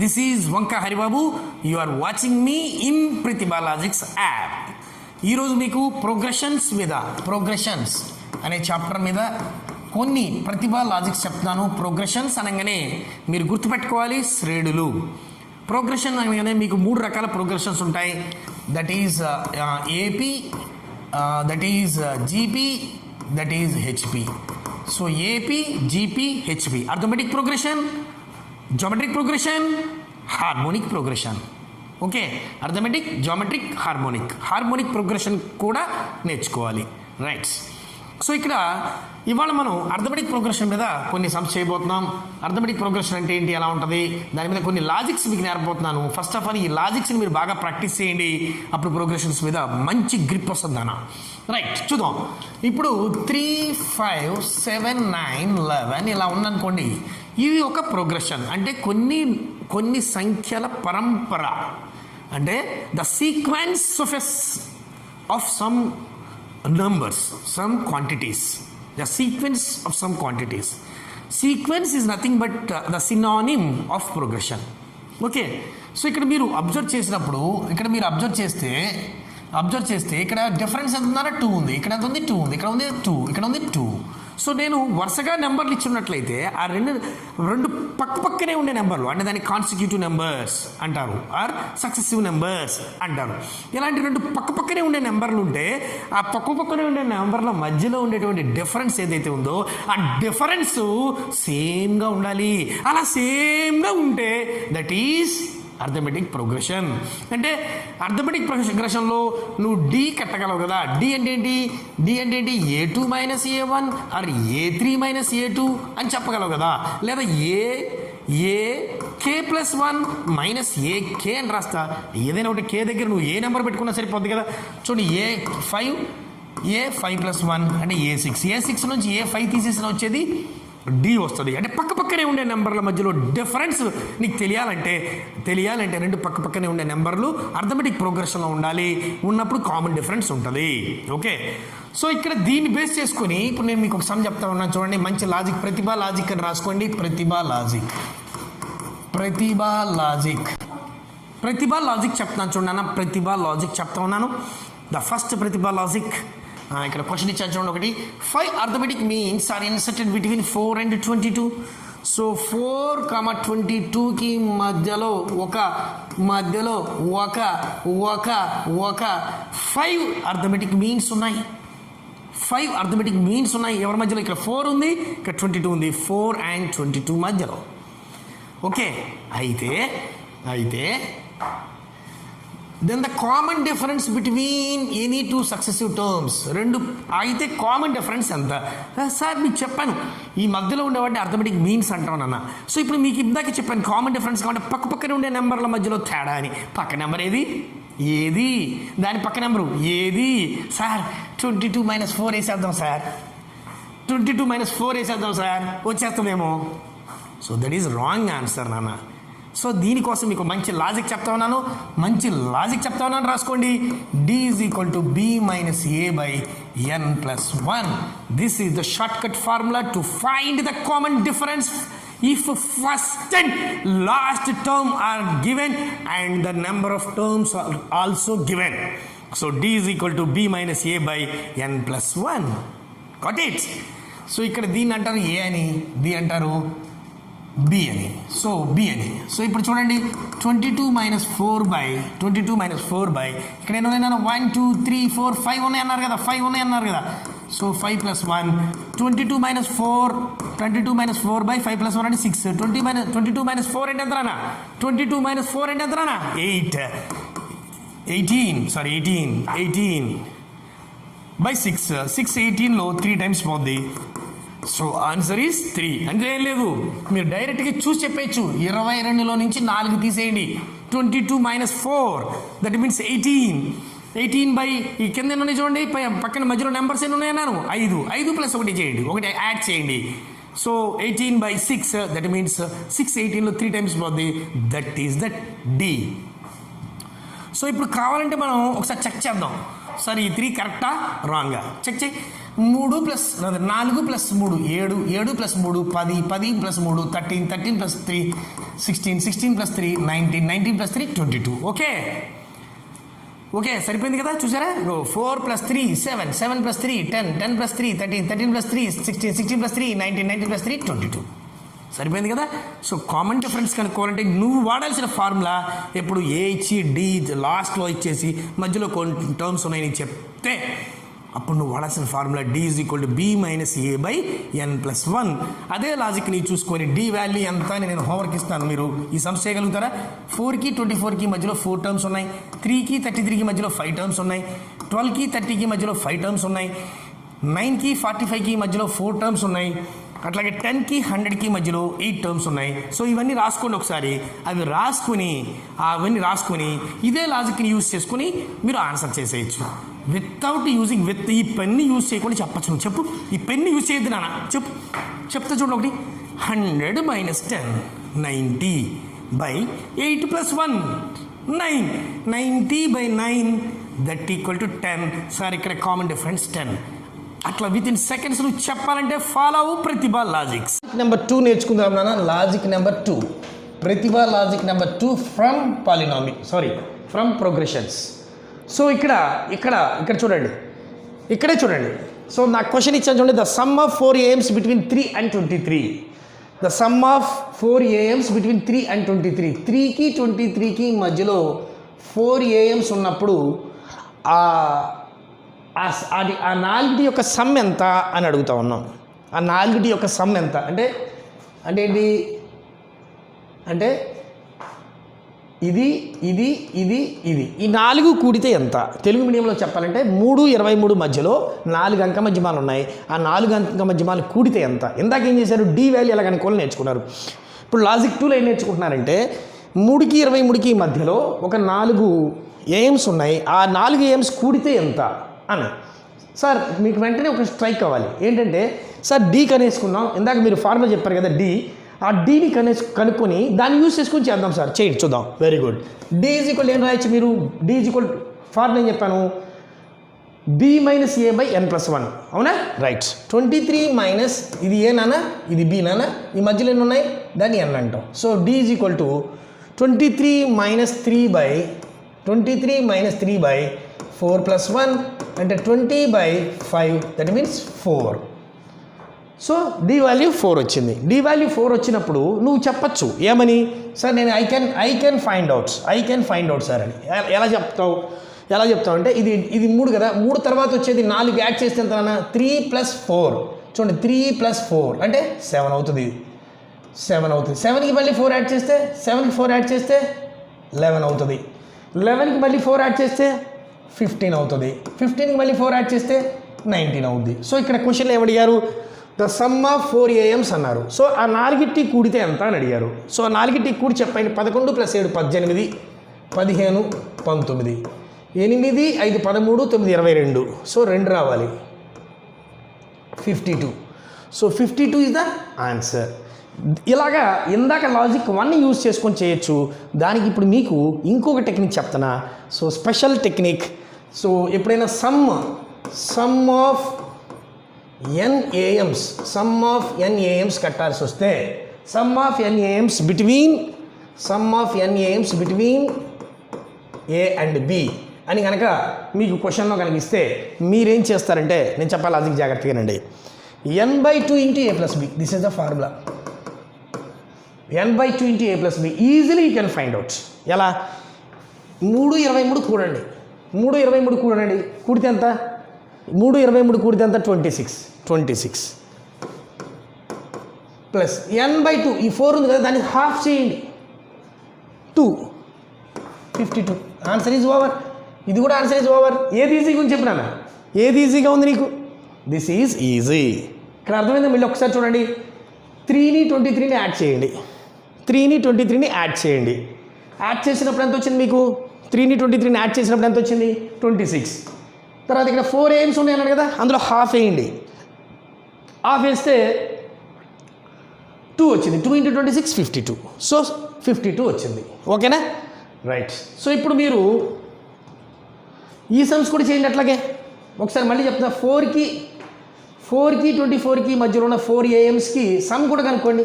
This is Vanka Haribabu. You are watching me in Pratibha logics app. ఈరోజు మీకు progressions అనే chapter మీద కొన్ని ప్రతిభా లాజిక్స్ చెప్తున్నాను. ప్రోగ్రెషన్స్ అనగానే మీరు గుర్తుపెట్టుకోవాలి శ్రేణులు. ప్రోగ్రెషన్ అనగానే మీకు 3 రకాల ప్రోగ్రెషన్స్ ఉంటాయి. That is AP, that is GP, that is HP. So AP, GP, HP arithmetic progression, geometric progression, harmonic progression. Okay, arithmetic, geometric, harmonic progression కూడా నేర్చుకోవాలి. రైట్. సో ఇక్కడ ఇవాళ మనం అర్థమెటిక్ ప్రోగ్రెషన్ మీద కొన్ని సమ్స్ చేయబోతున్నాం. అర్థమెటిక్ ప్రోగ్రెషన్ అంటే ఏంటి, ఎలా ఉంటుంది, దాని మీద కొన్ని లాజిక్స్ మీకు నేర్పబోతున్నాను. ఫస్ట్ ఆఫ్ ఆల్ ఈ లాజిక్స్ని మీరు బాగా ప్రాక్టీస్ చేయండి, అప్పుడు ప్రోగ్రెషన్స్ మీద మంచి గ్రిప్ వస్తుంది అన్న. రైట్, చూద్దాం. ఇప్పుడు 3, 5, 7, 9, 11 ఇలా ఉందనుకోండి. ఇవి ఒక ప్రోగ్రెషన్, అంటే కొన్ని సంఖ్యల పరంపర, అంటే the sequence of some numbers, some quantities, the sequence of some quantities. Sequence is nothing but the synonym of progression. Okay, so ఇక్కడ మీరు అబ్జర్వ్ చేసినప్పుడు, ఇక్కడ మీరు అబ్జర్వ్ చేస్తే ఇక్కడ డిఫరెన్స్ ఎంత ఉందన్నా 2 ఉంది, ఇక్కడ ఎంత ఉంది 2 ఉంది, ఇక్కడ ఉంది 2, ఇక్కడ ఉంది 2. సో నేను వరుసగా నెంబర్లు ఇచ్చినట్లయితే ఆ రెండు పక్కనే ఉండే నెంబర్లు, అంటే దాన్ని కాన్సిక్యూటివ్ నెంబర్స్ అంటారు, ఆర్ సక్సెసివ్ నెంబర్స్ అంటారు. ఇలాంటి రెండు పక్కనే ఉండే నెంబర్లు ఉంటే ఆ పక్కనే ఉండే నెంబర్ల మధ్యలో ఉండేటువంటి డిఫరెన్స్ ఏదైతే ఉందో ఆ డిఫరెన్స్ సేమ్గా ఉండాలి. అలా సేమ్గా ఉంటే దట్ ఈజ్ అర్థమెటిక్ ప్రోగ్రెషన్. అంటే అర్థమెటిక్ ప్రోగ్రెషన్లో నువ్వు డి కట్టగలవు కదా. డి అంటే ఏంటి, A2 - A1 are A3 - A2 అని చెప్పగలవు కదా. లేదా AK+1 - AK అని రాస్తా. ఏదైనా ఒకటి కే దగ్గర నువ్వు ఏ నెంబర్ పెట్టుకున్నా సరిపోద్ది కదా. చూడండి, A5+1 అంటే A6 నుంచి A5 తీసేసిన వచ్చేది డి వస్తుంది. అంటే పక్కనే ఉండే నెంబర్ల మధ్యలో డిఫరెన్స్ నీకు తెలియాలంటే రెండు పక్కనే ఉండే నెంబర్లు అర్థమెటిక్ ప్రోగ్రెషన్లో ఉన్నప్పుడు కామన్ డిఫరెన్స్ ఉంటుంది. ఓకే, సో ఇక్కడ దీన్ని బేస్ చేసుకొని ఇప్పుడు నేను మీకు ఒక సమ్ చెప్తా ఉన్నాను. చూడండి, మంచి లాజిక్, ప్రతిభా లాజిక్ అని రాసుకోండి. ప్రతిభా లాజిక్ చెప్తున్నాను చూడండి. ప్రతిభా లాజిక్ చెప్తా ఉన్నాను. ద ఫస్ట్ ప్రతిభా లాజిక్, ఇక్కడ క్వశ్చన్ ఇచ్చాను చూడండి. ఒకటి, 5 arithmetic means are inserted between 4 and 22. So 4, 22కి మధ్యలో ఒక 5 అర్థమెటిక్ మీన్స్ ఉన్నాయి. 5 అర్థమెటిక్ మీన్స్ ఉన్నాయి. ఎవరి మధ్యలో? ఇక్కడ 4 ఉంది, ఇక్కడ 22 ఉంది. 4 and 22 మధ్యలో. ఓకే, అయితే then the common difference between any 2 successive terms, అయితే కామన్ డిఫరెన్స్ ఎంత సార్? మీకు చెప్పాను ఈ మధ్యలో ఉండేవాడిని అర్థమెటిక్ మీన్స్ అంటాను అన్న. సో ఇప్పుడు మీకు ఇందాక చెప్పాను కామన్ డిఫరెన్స్ కాబట్టి పక్కనే ఉండే నెంబర్ల మధ్యలో తేడా అని. పక్క నెంబర్ ఏది దాని పక్క నెంబరు ఏది సార్? 22 - 4 వేసేద్దాం సార్. 22 - 4 వేసేద్దాం సార్, వచ్చేస్తుందేమో. So that is wrong answer నాన్న. సో దీనికోసం మీకు మంచి లాజిక్ చెప్తా ఉన్నాను, రాసుకోండి. D = B - A/n+1. This is the short cut formula to find the common difference if first and last term are given and the number of terms are also given. So D = B - A/n+1. Got it? So ఇక్కడ దీన్ని అంటారు A అని, D అంటారు B అని. So B అని. So ఇప్పుడు చూడండి, 22 - 4 ఇక్కడ ఎన్ని ఉన్నాయి? 1 2 3 4 5 ఉన్నాయి అన్నారు కదా. సో 5+1, 22 - 4 5 + 1 అంటే 6. 22 - 4 అంటే ఎంతనా? 22 - 4 అంటే ఎంతనా? 18/6. 6 18లో 3 టైమ్స్ పోద్ది. So answer is 3. అంటే ఏం లేదు, మీరు డైరెక్ట్గా చూసి చెప్పేయచ్చు. 22లో నుంచి 4 తీసేయండి. 22 - 4 దట్ మీన్స్ 18 ఈ కింద ఎన్ని ఉన్నాయి చూడండి, పక్కన మధ్యలో నెంబర్స్ ఎన్ని ఉన్నాయి అన్నాను? 5 + 1 చేయండి, 1 యాడ్ చేయండి. సో 18/6 దట్ మీన్స్ 6 18లో 3 టైమ్స్ పోద్ది. That is that D. So ఇప్పుడు కావాలంటే మనం ఒకసారి చెక్ చేద్దాం, సార్ ఈ 3 కరెక్టా రాంగా చెక్ చేయి. 4 plus 3 7 7 plus 3 10 10 plus 3 13 13 plus 3 16 16 plus 3 19 19 plus 3 22. Okay సరిపోయింది కదా, చూసారా? 4 plus 3 7 7 plus 3 10 10 plus 3 13 13 plus 3 16 16 plus 3 19 19 plus 3 22. సరిపోయింది కదా. సో కామన్ డిఫరెన్స్ కనుక్కోవాలంటే నువ్వు వాడాల్సిన ఫార్ములా ఎప్పుడు ఏ ఇచ్చి డి లాస్ట్లో ఇచ్చేసి మధ్యలో కొన్ని టర్మ్స్ ఉన్నాయని చెప్తే అప్పుడు నువ్వు వాడాల్సిన formula D is equal to B minus A by N plus 1. అదే లాజిక్ని చూసుకొని డి వాల్యూ ఎంత అని నేను హోంవర్క్ ఇస్తాను, మీరు ఈ సమ్స్ చేయగలుగుతారా? 4కి 24కి మధ్యలో 4 టర్మ్స్ ఉన్నాయి, 3కి 33కి మధ్యలో 5 టర్మ్స్ ఉన్నాయి, 12కి 30కి మధ్యలో 5 టర్మ్స్ ఉన్నాయి, 9కి 45కి మధ్యలో 4 టర్మ్స్ ఉన్నాయి, అట్లాగే 10కి 100కి మధ్యలో 8 టర్మ్స్ ఉన్నాయి. సో ఇవన్నీ రాసుకోండి ఒకసారి. అవన్నీ రాసుకొని ఇదే లాజిక్ని యూజ్ చేసుకుని మీరు ఆన్సర్ చేసేయచ్చు వితౌట్ యూజింగ్ ఈ పెన్ని యూజ్ చేయకుండా చెప్పచ్చు. నువ్వు చెప్పు, ఈ పెన్ని యూజ్ చేయొద్దు నాన్న, చెప్తా చూడండి. ఒకటి 100 minus 10 90 by 8 plus 1 9 90 by 9 that equal to 10. Sir ఇక్కడ కామన్ డిఫరెన్స్ 10. అట్లా విత్ ఇన్ సెకండ్స్ నువ్వు చెప్పాలంటే ఫాలో అవ్వు ప్రతిభ లాజిక్స్. నెంబర్ 2 నేర్చుకుందాం నాన్న. Logic number 2, Pratibha logic number 2 from progressions. So ఇక్కడ చూడండి, ఇక్కడే చూడండి. సో నాకు క్వశ్చన్ ఇచ్చాను చూడండి. The sum of 4 AMs between 3 and 23. The sum of 4 AMs between 3 and 23. 3కి 23కి మధ్యలో 4 AMs ఉన్నప్పుడు ఆ నాలుగిటి యొక్క సమ్ ఎంత అని అడుగుతా ఉన్నాం. ఆ నాలుగిటి యొక్క సమ్ ఎంత అంటే ఏంటి అంటే ఇది ఈ 4 కూడితే ఎంత? తెలుగు మీడియంలో చెప్పాలంటే 3 23 మధ్యలో 4 అంక మధ్యమాలు ఉన్నాయి. ఆ 4 అంక మధ్యమాలు కూడితే ఎంత? ఇందాక ఏం చేశారు? డి వాల్యూ ఎలా కనుక్కోవాలని నేర్చుకున్నారు. ఇప్పుడు లాజిక్ 2లో ఏం నేర్చుకుంటున్నారంటే 3కి 23కి మధ్యలో ఒక 4 AMs ఉన్నాయి. ఆ 4 AMs కూడితే ఎంత అని. సార్ మీకు వెంటనే ఒక స్ట్రైక్ అవ్వాలి. ఏంటంటే సార్ డి కనేసుకున్నాం, ఇందాక మీరు ఫార్ములా చెప్పారు కదా డి, ఆ డీని కనుక్కొని దాన్ని యూజ్ చేసుకొని చేద్దాం సార్. చేయండి చూద్దాం. Very good. D is equal ఏం రాయొచ్చు మీరు? డి ఈజ్ ఈక్వల్ ఫార్ములా ఏం చెప్పాను? B minus A by N plus 1. అవునా? రైట్. 23 మైనస్ ఇది ఏ నాన్న, ఇది బి నాన్న, ఈ మధ్యలో ఎన్ని ఉన్నాయి? దాన్ని ఎన్ అంటాం. So D is equal to 23 minus 3 by 4 plus 1 అంటే 20/5, that means 4. So D value 4 వచ్చింది. డి వాల్యూ 4 వచ్చినప్పుడు నువ్వు చెప్పచ్చు ఏమని? సార్ నేను I can find out sir అని. ఎలా చెప్తావు అంటే ఇది 3 కదా, 3 తర్వాత వచ్చేది 4 యాడ్ చేస్తే ఎంత? 3 + 4. చూడండి 3 + 4 అంటే 7 అవుతుంది. 7కి మళ్ళీ 4 యాడ్ చేస్తే 7కి 4 యాడ్ చేస్తే 11 అవుతుంది. 11కి మళ్ళీ 4 యాడ్ చేస్తే 15 అవుతుంది. 15కి మళ్ళీ 4 యాడ్ చేస్తే 19 అవుతుంది. సో ఇక్కడ క్వశ్చన్లో ఏమడిగారు? ద సమ్ ఆఫ్ 4 AMs అన్నారు. సో ఆ 4టి కూడితే ఎంత అని అడిగారు. సో ఆ 4టి కూడి చెప్పండి. 11 + 7 18, 15 19, 8 5 13, 9 22. సో 2 రావాలి, 52. So 52 is the answer. ఇలాగా ఇందాక లాజిక్ 1 యూజ్ చేసుకొని చేయొచ్చు. దానికి ఇప్పుడు మీకు ఇంకొక టెక్నిక్ చెప్తున్నా. So special technique. సో ఎప్పుడైనా సమ్ ఆఫ్ n AMs కట్టాల్సి వస్తే some of n AMs between A and B అని కనుక మీకు క్వశ్చన్లో కనిపిస్తే మీరేం చేస్తారంటే, నేను చెప్పాలి లాజిక్ జాగ్రత్తగానండి. n/2 × A + B, this is the formula. n/2 × A + B easily you can find out. ఎలా? 3 23 కూడండి. 3 23 కూడండి. కూడితే ఎంత? 3 23 కూడితే ఎంత? 26 ప్లస్ n/2 ఈ 4 ఉంది కదా, దాన్ని హాఫ్ చేయండి. 2 52. Answer is over. ఇది కూడా ఆన్సర్ ఈజ్ ఓవర్. ఏది ఈజీగా ఉంది చెప్పినా? ఏది ఈజీగా ఉంది నీకు? This is easy. ఇక్కడ అర్థమైందా? మళ్ళీ ఒకసారి చూడండి. 3ని 23ని యాడ్ చేయండి. 3ని 23ని యాడ్ చేయండి. యాడ్ చేసినప్పుడు ఎంత వచ్చింది మీకు? 3ని 23ని యాడ్ చేసినప్పుడు ఎంత వచ్చింది? 26. తర్వాత ఇక్కడ 4 AMs ఉన్నాయి అన్నాడు కదా, అందులో హాఫ్ వేయండి. హాఫ్ వేస్తే 2 వచ్చింది. 2 × 26 52. సో 52 వచ్చింది. ఓకేనా? రైట్. సో ఇప్పుడు మీరు ఈ సమ్స్ కూడా చేయండి అట్లాగే. ఒకసారి మళ్ళీ చెప్తున్నా. 4కి 4కి 24కి మధ్యలో ఉన్న 4 AMsకి సమ్ కూడా కనుక్కోండి.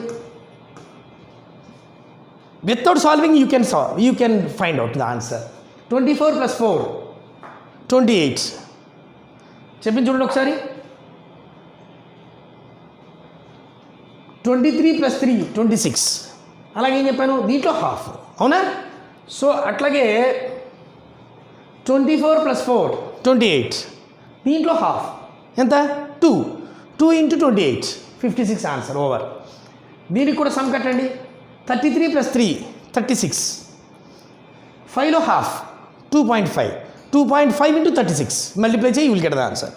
Without solving you can find out the answer. 24 + 4 28. చెప్పింది చూడండి ఒకసారి. 23 + 3 26. అలాగే ఏం చెప్పాను, దీంట్లో హాఫ్, అవునా? సో అట్లాగే 24 + 4 28, దీంట్లో హాఫ్ ఎంత, 2 × 28 56 ఆన్సర్ ఓవర్. దీనికి కూడా సమ్ కట్టండి. 33 + 3 36, 5లో హాఫ్ 2.5 2.5 × 36 మల్టిప్లై చేయి, you will get the answer.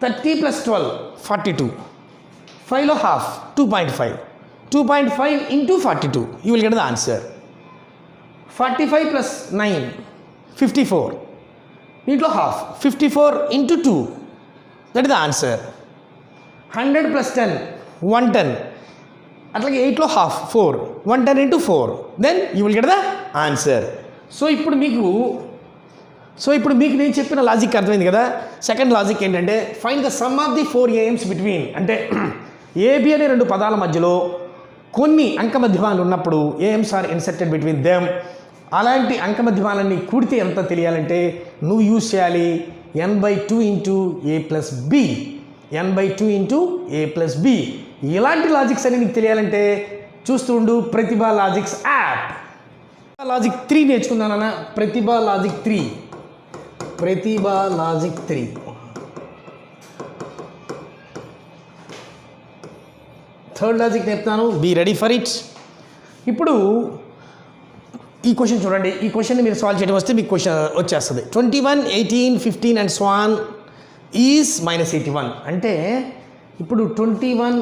30 + 12 42, 5లో half 2.5 2.5 × 42 you will get the answer. 45 + 9 54, దీంట్లో half 54 × 2 that is the answer. 100 + 10 110, అట్లాగే 8లో half 4 110 × 4 then you will get the answer. So ఇప్పుడు మీకు నేను చెప్పిన లాజిక్ అర్థమైంది కదా. సెకండ్ లాజిక్ ఏంటంటే find the sum of the 4 AMs between, అంటే ఏబి అనే 2 పదాల మధ్యలో కొన్ని అంకమధ్యమాలు ఉన్నప్పుడు AMs are inserted between them. అలాంటి అంకమధ్యమాలన్నీ కూడితే ఎంత తెలియాలంటే నువ్వు యూజ్ చేయాలి n/2 × a + b, n/2 × a + b. ఇలాంటి లాజిక్స్ అని నీకు తెలియాలంటే చూస్తూ ఉండు ప్రతిభ లాజిక్స్ యాప్. లాజిక్ 3 నేర్చుకుందానన్న. ప్రతిభ లాజిక్ 3 థర్డ్ లాజిక్ చెప్తాను, బీ రెడీ ఫర్ ఇట్. ఇప్పుడు ఈ క్వశ్చన్ చూడండి. ఈ క్వశ్చన్ని మీరు సాల్వ్ చేయడం వస్తే మీకు క్వశ్చన్ వచ్చేస్తుంది. 21 18 15 అండ్ సో ఆన్ ఈజ్ -81. అంటే ఇప్పుడు 21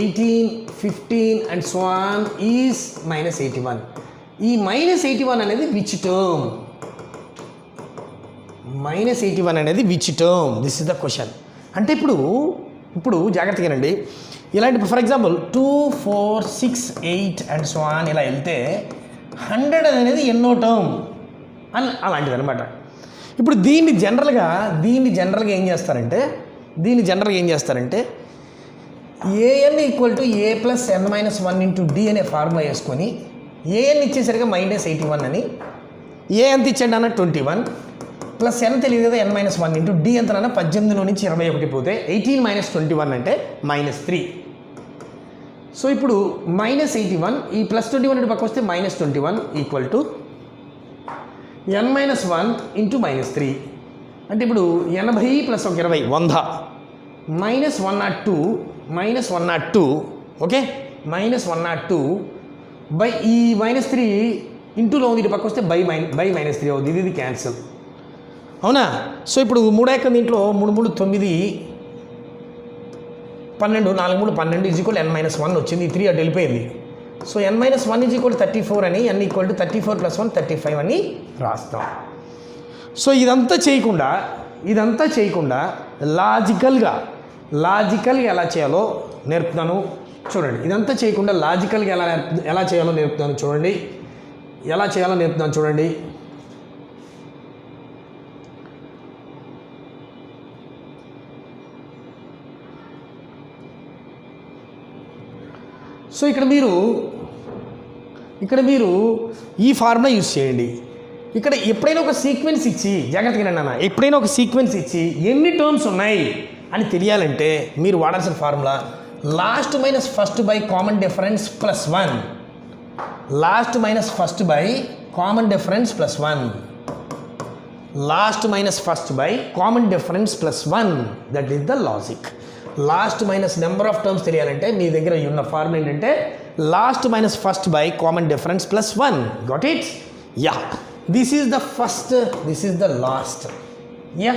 18 15 అండ్ సో ఆన్ ఈజ్ -81. ఈ -81 అనేది విచ్ టర్మ్? -81 అనేది which term? This is the question. అంటే ఇప్పుడు జాగ్రత్తగానండి. ఇలాంటి for example 2 4 6 8 and so on ఇలా వెళ్తే 100 అనేది ఎన్నో టర్మ్ అని అలాంటిది అనమాట. ఇప్పుడు దీన్ని జనరల్గా ఏం చేస్తారంటే an = a + n - 1 × d అనే ఫార్ములా వేసుకొని an ఇచ్చేసరిగా -81 అని, ఏ ఎంత ఇచ్చాడు అన్న 21 ప్లస్ n తెలియదు కదా n - 1 × d ఎంత అన్న 18లో నుంచి 21 పోతే 18 - 21 అంటే -3. సో ఇప్పుడు -81 ఈ +21 పక్క వస్తే -21 = n - 1 × -3. అంటే ఇప్పుడు 80 + 20 100 -102 ఓకే, -102 బై ఈ -3 ఇంటూలో ఉంది, ఇటు పక్క వస్తే బై -3 అవుతుంది. ఇది క్యాన్సిల్, అవునా? సో ఇప్పుడు 3 ఎక్క దీంట్లో 3 3 9 12 4 3 12 = n - 1 వచ్చింది. 3 అటు వెళ్ళిపోయింది. సో n - 1 = 34 అని, n = 34 + 1 35 అని రాస్తాం. సో ఇదంతా చేయకుండా లాజికల్గా ఎలా చేయాలో నేర్పుతాను చూడండి. ఇదంతా చేయకుండా లాజికల్గా ఎలా చేయాలో నేర్పుతాను చూడండి. సో ఇక్కడ మీరు ఈ ఫార్ములా యూజ్ చేయండి. ఇక్కడ ఎప్పుడైనా ఒక సీక్వెన్స్ ఇచ్చి జాగ్రత్తగా నాన్న, ఎప్పుడైనా ఒక సీక్వెన్స్ ఇచ్చి ఎన్ని టర్మ్స్ ఉన్నాయి అని తెలియాలంటే మీరు వాడాల్సిన formula last minus first by common difference plus 1. Last minus first by common difference plus 1. Last minus first by common difference plus 1. That is the logic. Last minus number of terms తెలియాలంటే మీ దగ్గర ఉన్న formula ఏంటంటే last minus first by common difference plus 1. Got it? Yeah, this is the first, this is the last. Yeah,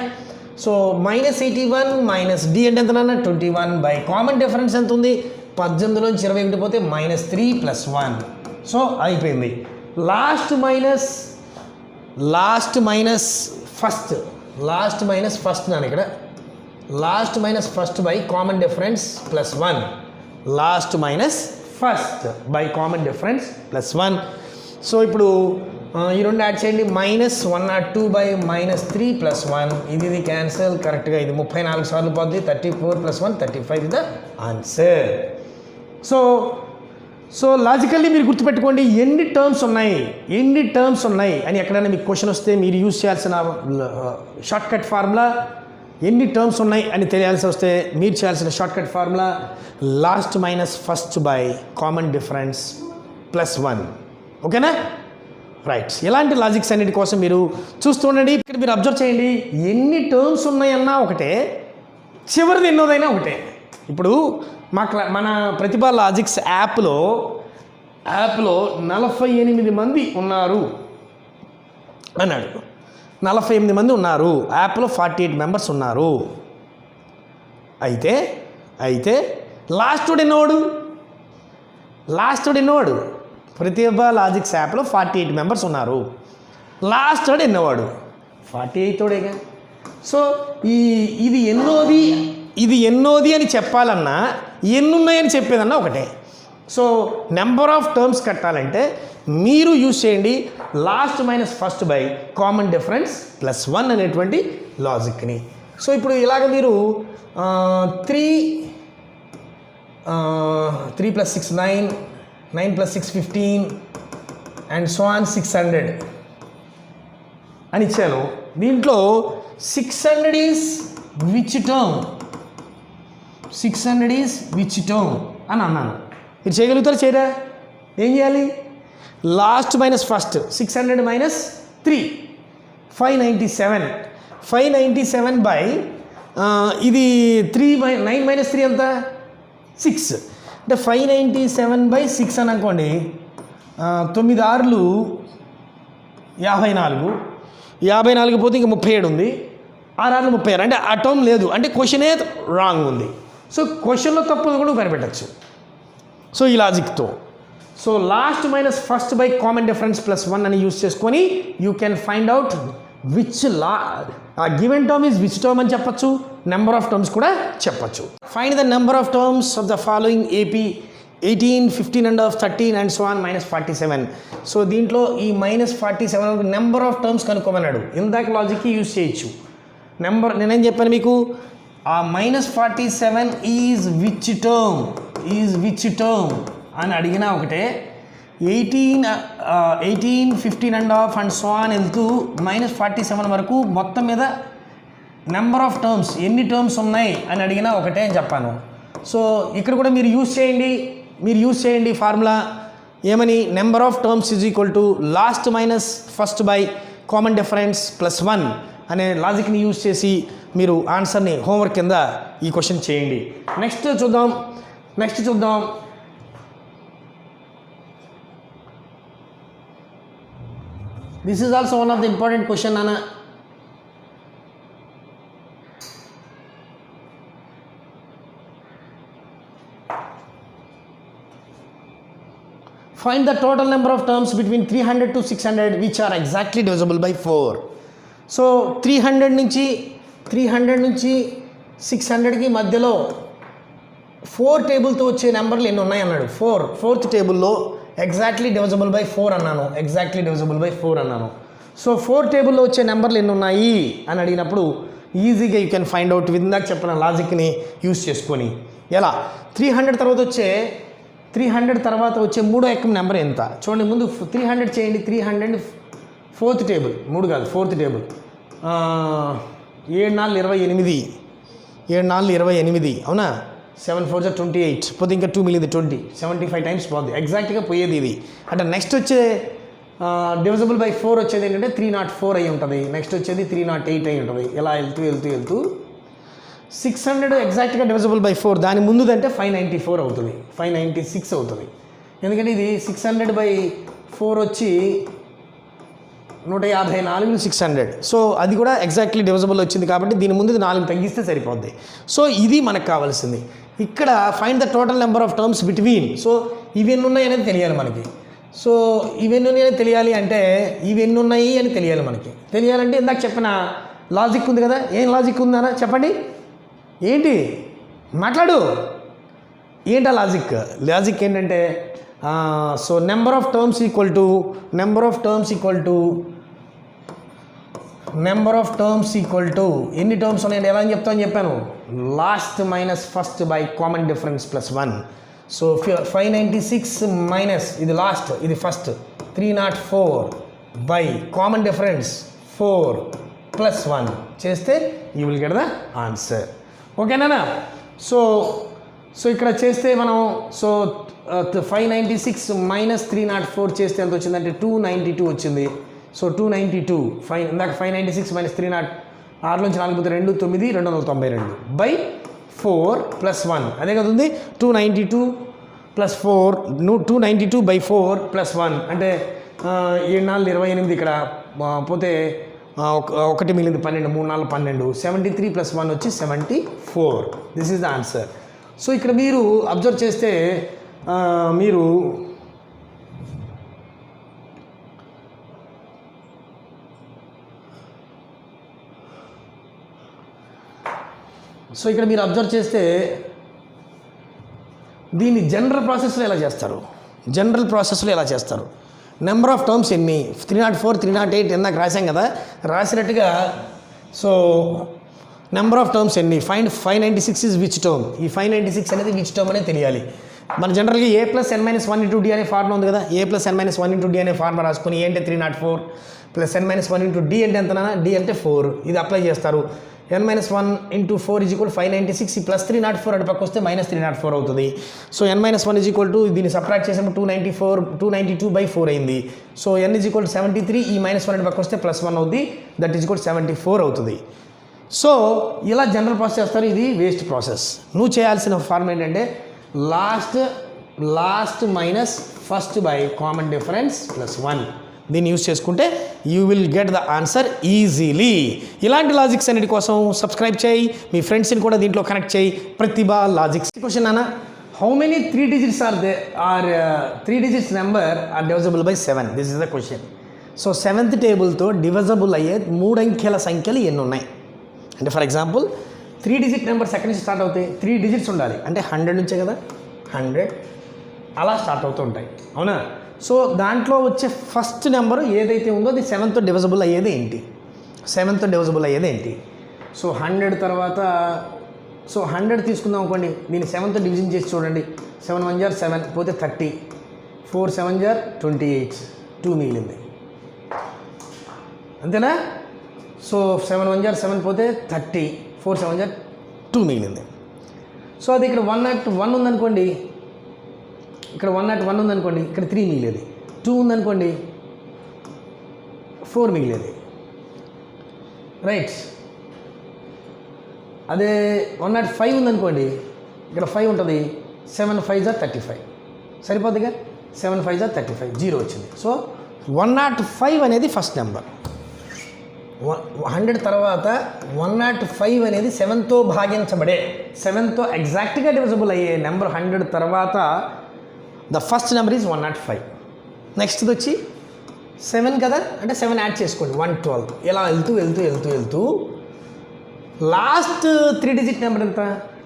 so -81 minus d అంటే ఎంత నాన్న 21 by common difference ఎంత ఉంది 18లోంచి 21 పోతే -3 + 1. సో అయిపోయింది. లాస్ట్ మైనస్ ఫస్ట్ నాన్న ఇక్కడ last minus first by common difference plus 1. Last minus first by common difference plus 1. So ఇప్పుడు ఈ రెండు యాడ్ చేయండి, -102/-3 + 1, ఇది క్యాన్సల్ కరెక్ట్గా, ఇది 34 సార్లు పోద్ది, 34 + 1 35 ద ఆన్సర్. సో లాజికల్లీ మీరు గుర్తుపెట్టుకోండి ఎన్ని టర్మ్స్ ఉన్నాయి అని ఎక్కడైనా మీకు క్వశ్చన్ వస్తే మీరు యూజ్ చేయాల్సిన షార్ట్కట్ ఫార్ములా, ఎన్ని టర్మ్స్ ఉన్నాయి అని తెలియాల్సి వస్తే మీరు చేయాల్సిన shortcut formula last minus first by common difference +1. ఓకేనా? రైట్. ఇలాంటి లాజిక్స్ అన్నిటి కోసం మీరు చూస్తూ ఉండండి. ఇక్కడ మీరు అబ్జర్వ్ చేయండి, ఎన్ని టర్మ్స్ ఉన్నాయన్నా ఒకటే, చివరిది ఎన్నోదైనా ఒకటే. ఇప్పుడు మన ప్రతిభ లాజిక్స్ యాప్లో 48 మంది ఉన్నారు అన్నాడు. 48 మంది ఉన్నారు, యాప్లో 48 మెంబర్స్ ఉన్నారు. అయితే లాస్ట్ ఎన్నోవాడు ప్రతిభ లాజిక్స్ యాప్లో 48 మెంబర్స్ ఉన్నారు. లాస్ట్ ఎన్నోవాడు 48. సో ఇది ఎన్నోది అని చెప్పాలన్నా ఎన్నున్నాయని చెప్పేదన్నా ఒకటే. సో నెంబర్ ఆఫ్ టర్మ్స్ కట్టాలంటే మీరు యూజ్ చేయండి last minus first by common difference +1 అనేటువంటి లాజిక్ని. సో ఇప్పుడు ఇలాగ మీరు 3 + 6 9, 9 + 6 15 అండ్ సో ఆన్ 600 అని ఇచ్చాను. దీంట్లో 600 is which term, 600 is which term అని అన్నాను. మీరు చేయగలుగుతారు, చేయరా? ఏం చేయాలి? Last minus first, 600 - 3 597. 597 బై ఇది 9 - 3 ఎంత? 6. అంటే 597/6 అని అనుకోండి. 9 6 54, 54 పోతే ఇంక 37 ఉంది, 6 6 36. అంటే ఆ టర్మ్ లేదు, అంటే క్వశ్చనే రాంగ్ ఉంది. సో క్వశ్చన్లో తప్పు కూడా కనిపెట్టచ్చు. సో ఈ లాజిక్తో so last minus first by common difference +1 అని యూజ్ చేసుకొని you can find out which given term is which term అని చెప్పచ్చు, నెంబర్ ఆఫ్ టర్మ్స్ కూడా చెప్పచ్చు. Find the number of terms of the following AP 18, 15 and 13 and so on -47. So దీంట్లో ఈ -47 number of terms కనుక్కోమన్నాడు. ఇందాక లాజిక్కి use చేయొచ్చు. నేనేం చెప్పాను మీకు, ఆ -47 ఈజ్ విచ్ టర్మ్ అని అడిగినా ఒకటే. 18, 15 and and so on వెళ్తూ -47 వరకు మొత్తం మీద నెంబర్ ఆఫ్ టర్మ్స్ ఎన్ని టర్మ్స్ ఉన్నాయి అని అడిగినా ఒకటే అని చెప్పాను. సో ఇక్కడ కూడా మీరు యూజ్ చేయండి ఫార్ములా ఏమని, number of terms is equal to last minus first by common difference +1 అనే లాజిక్ని యూజ్ చేసి మీరు ఆన్సర్ని హోంవర్క్ కింద ఈ క్వశ్చన్ చేయండి. నెక్స్ట్ చూద్దాం. This is also one of the important question అన్న. Find the total number of terms between 300 to 600 which are exactly divisible by 4. So 300 నుంచి 600కి మధ్యలో 4 టేబుల్తో వచ్చే నెంబర్లు ఎన్ని ఉన్నాయి అన్నాడు. 4th టేబుల్లో ఎగ్జాక్ట్లీ డివిజిబుల్ బై 4 అన్నాను. సో 4 టేబుల్లో వచ్చే నెంబర్లు ఎన్ని ఉన్నాయి అని అడిగినప్పుడు ఈజీగా you can find out with ఇందాక చెప్పిన లాజిక్ని యూజ్ చేసుకొని. ఎలా? 300 తర్వాత వచ్చే మూడో ఎక్కం నెంబర్ ఎంత చూడండి. ముందు 300 చేయండి. 300 4th టేబుల్, 3 కాదు 4th టేబుల్. 7 4 28 అవునా? 7 4 28 పోతే ఇంకా 2 మిగిలింది 20, 75 టైమ్స్ పోద్ది. ఎగ్జాక్ట్గా పోయేది ఇది. అంటే నెక్స్ట్ వచ్చే డివిజిబుల్ బై 4 వచ్చేది ఏంటంటే 304 అయి ఉంటుంది. నెక్స్ట్ వచ్చేది 308 అయి ఉంటుంది. ఇలా వెళ్తూ 600 ఎగ్జాక్ట్గా డివిజిబుల్ బై 4, దాని ముందుదంటే 594 అవుతుంది, 596 అవుతుంది. ఎందుకంటే ఇది 600/4 వచ్చి 154 600. సో అది కూడా ఎగ్జాక్ట్లీ డివిజిబుల్ వచ్చింది కాబట్టి దీని ముందు 4 తగ్గిస్తే సరిపోద్ది. సో ఇది మనకు కావాల్సింది. ఇక్కడ find the total number of terms between. So ఇవన్నీ ఉన్నాయి అనేది తెలియాలి మనకి. సో ఇవన్నీ ఉన్నాయని తెలియాలి అంటే ఇవన్నీ ఉన్నాయి అని తెలియాలి మనకి. తెలియాలంటే ఇందాక చెప్పిన లాజిక్ ఉంది కదా. ఏం లాజిక్ ఉందన్నా చెప్పండి, ఏంటి మాట్లాడు, ఏంటా లాజిక్ ఏంటంటే so number of terms equal to ఎన్ని టర్మ్స్ ఉన్నాయండి? ఎలా అని చెప్పాను last minus first by common difference plus 1. So 596 minus ఇది లాస్ట్, ఇది first, 304 by common difference 4 plus 1 చేస్తే you will get the answer. ఓకేనా? సో ఇక్కడ చేస్తే మనం 596 మైనస్ 304 చేస్తే ఎంత వచ్చిందంటే 292 వచ్చింది. సో 292 ఇందాక 596 మైనస్ 306 నుంచి 4 పోతే 2 9 292 బై 4 ప్లస్ 1 అదే కదా ఉంది. 292 ప్లస్ 4 292 బై 4 ప్లస్ 1 అంటే 7 4 28 ఇక్కడ పోతే ఒకటి మిగిలింది 12 3 4 12 73 ప్లస్ 1 వచ్చి 74. This is the answer. So ఇక్కడ మీరు అబ్జర్వ్ చేస్తే మీరు అబ్జర్వ్ చేస్తే దీన్ని జనరల్ ప్రాసెస్లో ఎలా చేస్తారు? నెంబర్ ఆఫ్ టర్మ్స్ ఎన్ని? 304 308 ఇందాక రాశాం కదా, రాసినట్టుగా సో నెంబర్ ఆఫ్ టర్మ్స్ ఎన్ని? 596 ఇస్ విచ్ టర్మ్? ఈ 596 అనేది విచ్ టర్మ్ అనేది తెలియాలి. మన జనరల్గా a plus n minus 1 into D అనే ఫార్ములా ఉంది కదా, a plus n minus 1 into D అనే ఫార్ములా రాసుకొని a అంటే 304 plus n minus 1 into D అంటే ఎంతనా? డి అంటే 4. ఇది అప్లై చేస్తారు. n minus 1 into 4 is equal 596. ఈ ప్లస్ 304 అటు పక్క వస్తే మైనస్ 304 అవుతుంది. So n minus 1 is equal to దీన్ని సబ్ట్రాక్ట్ చేసినప్పుడు 292 బై 4 అయింది. So n is equal 73. ఈ మైనస్ 1 అటు పక్క వస్తే ప్లస్ 1 అవుతుంది. దట్ ఈజ్ ఈక్వల్ 74 అవుతుంది. సో ఇలా జనరల్ ప్రాసెస్ చేస్తారు. ఇది వేస్ట్ ప్రాసెస్. నువ్వు చేయాల్సిన ఫార్మ్ ఏంటంటే last minus first by common difference plus 1. దీన్ని యూజ్ చేసుకుంటే you will get the answer easily. ఇలాంటి లాజిక్స్ అన్నిటి కోసం సబ్స్క్రైబ్ చేయి, మీ ఫ్రెండ్స్ని కూడా దీంట్లో కనెక్ట్ చేయి. ప్రతిభ లాజిక్స్. క్వశ్చన్ అన్న, how many 3 digits are 3 digits number are divisible by 7? This is the question. So 7th టేబుల్తో డివిజబుల్ అయ్యే 3 అంకెల సంఖ్యలు ఎన్ని ఉన్నాయి అంటే, ఫర్ ఎగ్జాంపుల్ 3 digit నెంబర్స్ ఎక్కడి నుంచి స్టార్ట్ అవుతాయి? 3 digits ఉండాలి అంటే 100 నుంచే కదా, 100 అలా స్టార్ట్ అవుతూ ఉంటాయి, అవునా? సో దాంట్లో వచ్చే ఫస్ట్ నెంబర్ ఏదైతే ఉందో అది 7తో డివిజబుల్ అయ్యేది ఏంటి? 100 తర్వాత 100 తీసుకుందాం అనుకోండి. దీన్ని 7తో డివిజన్ చేసి చూడండి. 7 1 jar 7 పోతే 30, 4 7 jar 28, 2 మిగిలింది, అంతేనా? సో 7 1 jar 7 పోతే 30, 4 7 jar 2 మిగిలింది. సో అది ఇక్కడ 101 ఉందనుకోండి, ఇక్కడ 101 ఉందనుకోండి, ఇక్కడ 3 మిగిలేది. 2 ఉందనుకోండి, 4 మిగిలేది, రైట్? అదే 105 ఉందనుకోండి, ఇక్కడ 5 ఉంటుంది. 7 5 jar 35 సరిపోద్దిగా. 7 5 jar 35, 0 వచ్చింది. సో 105 అనేది ఫస్ట్ నెంబర్. 100 తర్వాత 105 అనేది 7తో భాగించబడే, 7తో ఎగ్జాక్ట్గా డివిజబుల్ అయ్యే నెంబర్ 100 తర్వాత ద ఫస్ట్ నెంబర్ ఈజ్ 105. నెక్స్ట్ది వచ్చి 7 కదా, అంటే 7 యాడ్ చేసుకోండి, 112. ఇలా వెళ్తూ లాస్ట్ 3 digit నెంబర్ ఎంత?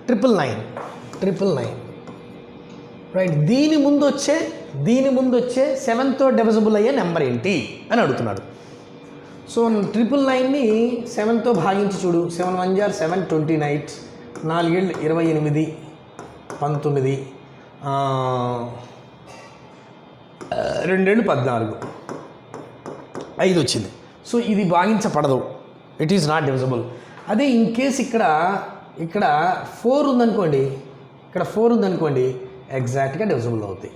999, రైట్? దీని ముందు వచ్చే 7తో డివిజబుల్ అయ్యే నెంబర్ ఏంటి అని అడుగుతున్నాడు. సో 999ని 7తో భాగించి చూడు. 7 1 jar 7 29, 4 7 28, 19, 2 7 14, 5 వచ్చింది. సో ఇది భాగించబడదు, ఇట్ ఈస్ నాట్ డివిజబుల్. అదే ఇన్ కేస్ ఇక్కడ 4 ఉందనుకోండి, ఎగ్జాక్ట్గా డివిజబుల్ అవుతాయి.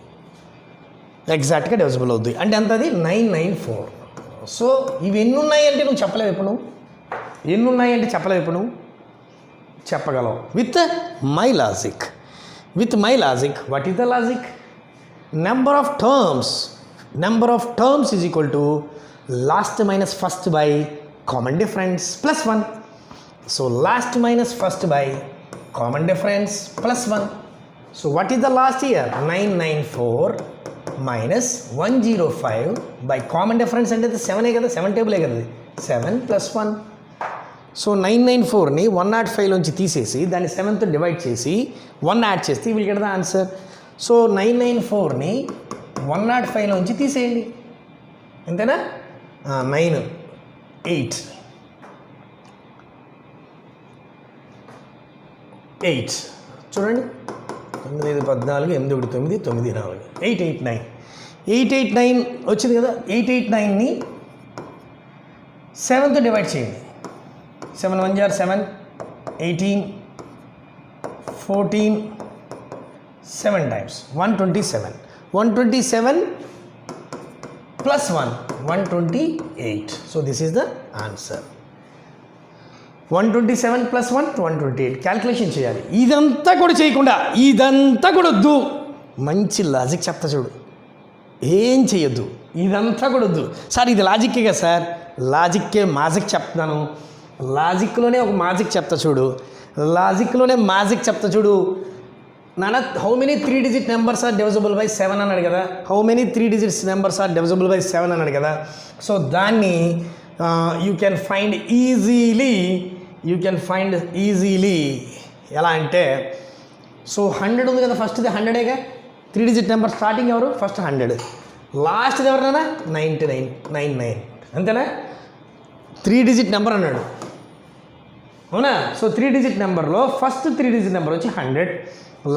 అంటే ఎంత? అది 994. సో ఇవి ఎన్ని ఉన్నాయంటే నువ్వు చెప్పలేవు ఇప్పుడు. చెప్పగలవు with my logic. What is the logic? Number of terms is equal to last minus first by common difference plus 1. So last minus first by common difference plus 1. So what is the last year? 994 minus 105 by common difference అంటే 7 కదా, 7 టేబులే కదా, 7 plus 1. So 994ని 105లోంచి తీసేసి దాన్ని 7తో divide చేసి 1 add చేస్తే will get the answer. So 994ని 105లోంచి తీసేయండి, అంతేనా? 9 8 8 చూడండి, 9 14 8 1 9 9 4 8 8 9 8 8 9 వచ్చింది కదా. 8 8 9ని 7తో డివైడ్ చేయండి. 7 1 jar 7, 18 14 7 times 127. 127 plus 1 128. So this is the answer. 127 plus 1 128. Calculation చేయాలి. ఇదంతా కూడా చేయకుండా, ఇదంతా కూడా వద్దు, మంచి లాజిక్ చెప్తా చూడు, ఏం చేయొద్దు, ఇదంతా కూడా వద్దు. సార్ ఇది లాజిక్కే కదా సార్, లాజిక్కే మాజిక్ చెప్తున్నాను. లాజిక్లోనే ఒక మాజిక్ చెప్తా చూడు, లాజిక్లోనే మాజిక్ చెప్తా చూడు నాన్న. How many 3 digit numbers are divisible by 7 అన్నాడు కదా. How many 3 digits numbers are divisible by 7 అన్నాడు కదా. సో దాన్ని యూ కెన్ ఫైండ్ ఈజీలీ ఎలా అంటే, సో 100 ఉంది కదా, ఫస్ట్ది 100ఏగా. 3 digit నెంబర్ స్టార్టింగ్ ఎవరు? ఫస్ట్ 100. లాస్ట్ది ఎవరినైనా 99 అంతేనా? 3 digit నెంబర్ అన్నాడు, అవునా? సో 3 digit నెంబర్లో ఫస్ట్ 3 digit నెంబర్ వచ్చి 100,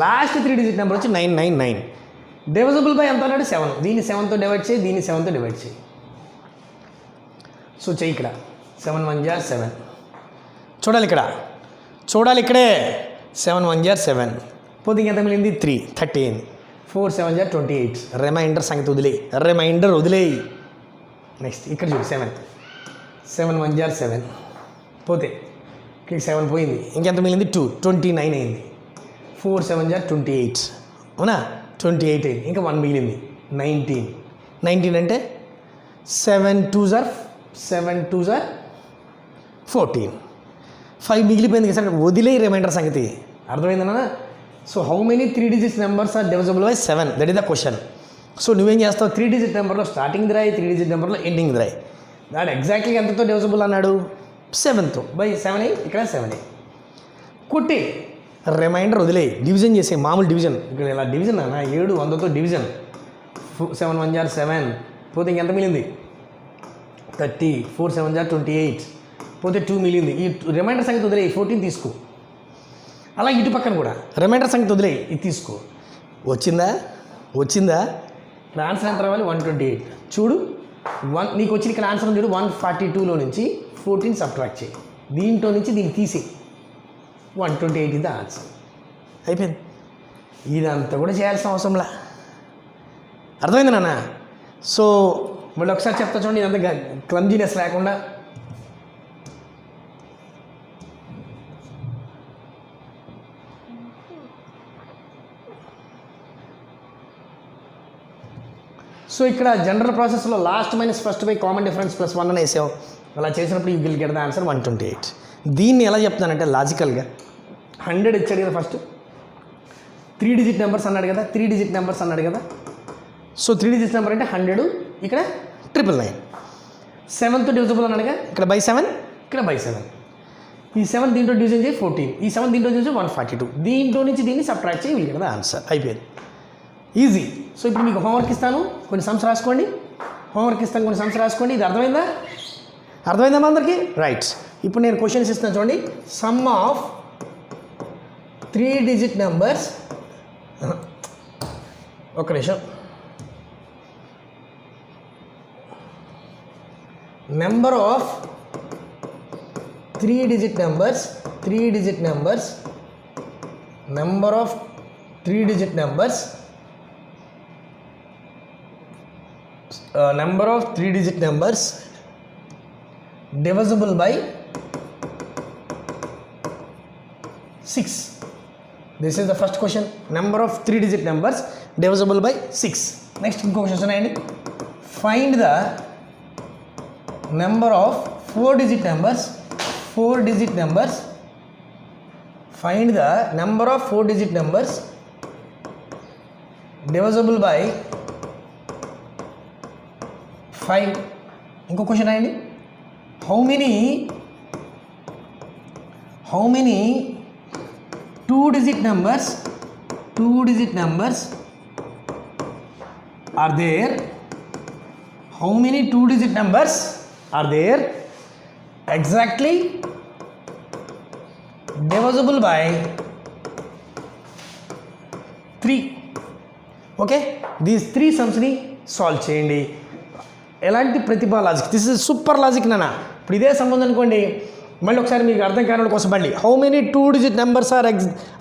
లాస్ట్ 3 digit నెంబర్ వచ్చి 999. డివిజిబుల్ బై ఎంత అన్నాడు? 7. దీన్ని 7తో డివైడ్ చేయి, దీన్ని 7తో డివైడ్ చేయి. సో చెయ్యి ఇక్కడ. 7 1 jar 7. చూడాలి ఇక్కడ, చూడాలి ఇక్కడే. 7 1 jar 7. పోతే ఇంకెంత మిగిలింది? 3 13. 4 7 jar 28. రిమైండర్ సంగతి వదిలేయి. నెక్స్ట్ ఇక్కడ చూడు 7 1 jar 7. పోతే ఇక్కడ 7 పోయింది, ఇంకెంత మిగిలింది? 2 29 అయింది. 4 7 jar 28, అవునా? 28 అయింది, ఇంకా 1 మిగిలింది 19 అంటే 7 2 jar 14. 5 మిగిలిపోయింది కదా సార్, వదిలే రిమైండర్ సంగతి. అర్థమైందన్నా? So how many 3 digit numbers are divisible by 7? That is the question. So నువ్వేం చేస్తావు? 3 digit నెంబర్లో స్టార్టింగ్ రాయి, 3 digit నెంబర్లో ఎండింగ్ రాయి. దాట్ ఎగ్జాక్ట్లీ ఎంతతో డివిజిబుల్ అన్నాడు? 7తో. బై 7 ఇక్కడ 7 కొట్టి రిమైండర్ వదిలే, డివిజన్ చేసే, మామూలు డివిజన్. ఇక్కడ ఇలా డివిజన్ అన్న 7 100తో డివిజన్. 7 1 jar 7. పోతే ఇంకెంత మిగిలింది? 30. 4 7 jar 28. పోతే 2 మిగిలింది. ఈ రిమైండర్ సంగతి వదిలే, 14 తీసుకో. అలా ఇటు పక్కన కూడా రిమైండర్ సంగతి వదిలే, ఇది తీసుకో. వచ్చిందా? ఇక్కడ ఆన్సర్ ఎంత రావాలి? 128. చూడు, నీకు వచ్చిన ఇక్కడ ఆన్సర్ చూడు. 142లో నుంచి 14 సబ్ట్రాక్ట్ చేయి, దీంట్లో నుంచి దీన్ని తీసి 128 ఇది ఆన్సర్. అయిపోయింది. ఇదంతా కూడా చేయాల్సిన అవసరంలా. అర్థమైంది నాన్న? సో మళ్ళీ ఒకసారి చెప్తా చూడండి, ఇదంతా క్లమ్జీనెస్ లేకుండా. సో ఇక్కడ జనరల్ ప్రాసెస్లో last minus first by common difference plus 1 అని వేసావు. అలా చేసినప్పుడు you will get the answer 128. దీన్ని ఎలా చెప్తానంటే లాజికల్గా 100 ఇచ్చాడు కదా, ఫస్ట్ 3 digit నెంబర్స్ అన్నాడు కదా, 3 digit నెంబర్స్ అన్నాడు కదా. సో 3 digit నెంబర్ అంటే 100, ఇక్కడ 999. 7తో డివిజిబుల్ అన్నాడుగా, ఇక్కడ బై 7, ఇక్కడ బై 7. ఈ 7 దీంట్లో డివిజన్ చేసి 14, ఈ 7 దీంట్లో డివిజన్ 142. దీంట్లో నుంచి దీన్ని సబ్ట్రాక్ట్ చేయి, విల్ గెట్ ద ఆన్సర్. అయిపోయింది, ఈజీ. సో ఇప్పుడు మీకు హోంవర్క్ ఇస్తాను, కొన్ని సమ్స్ రాసుకోండి. ఇది అర్థమైందా అందరికీ? రైట్. ఇప్పుడు నేను క్వశ్చన్స్ ఇస్తాను చూడండి. సమ్ ఆఫ్ 3 digit నెంబర్స్, ఒక్క నిమిషం. Number of 3 digit numbers, number of 3 digit numbers, number of 3 digit numbers divisible by 6. This is the first question. Number of 3 digit numbers divisible by 6. Next inko question ayandi. Find the number of 4 digit numbers. Find the number of 4 digit numbers divisible by 5. Inko question ayandi. How many 2 digit numbers are there, how many 2-digit numbers are there exactly divisible by 3. Okay, these 3 సమ్స్ని solve చేయండి. ఎలాంటి Pratibha logic, this is super logic నాన్న. ఇప్పుడు ఇదే సంబంధం అనుకోండి, మళ్ళీ ఒకసారి మీకు అర్థం కాని కోసం మళ్ళీ how many 2-digit numbers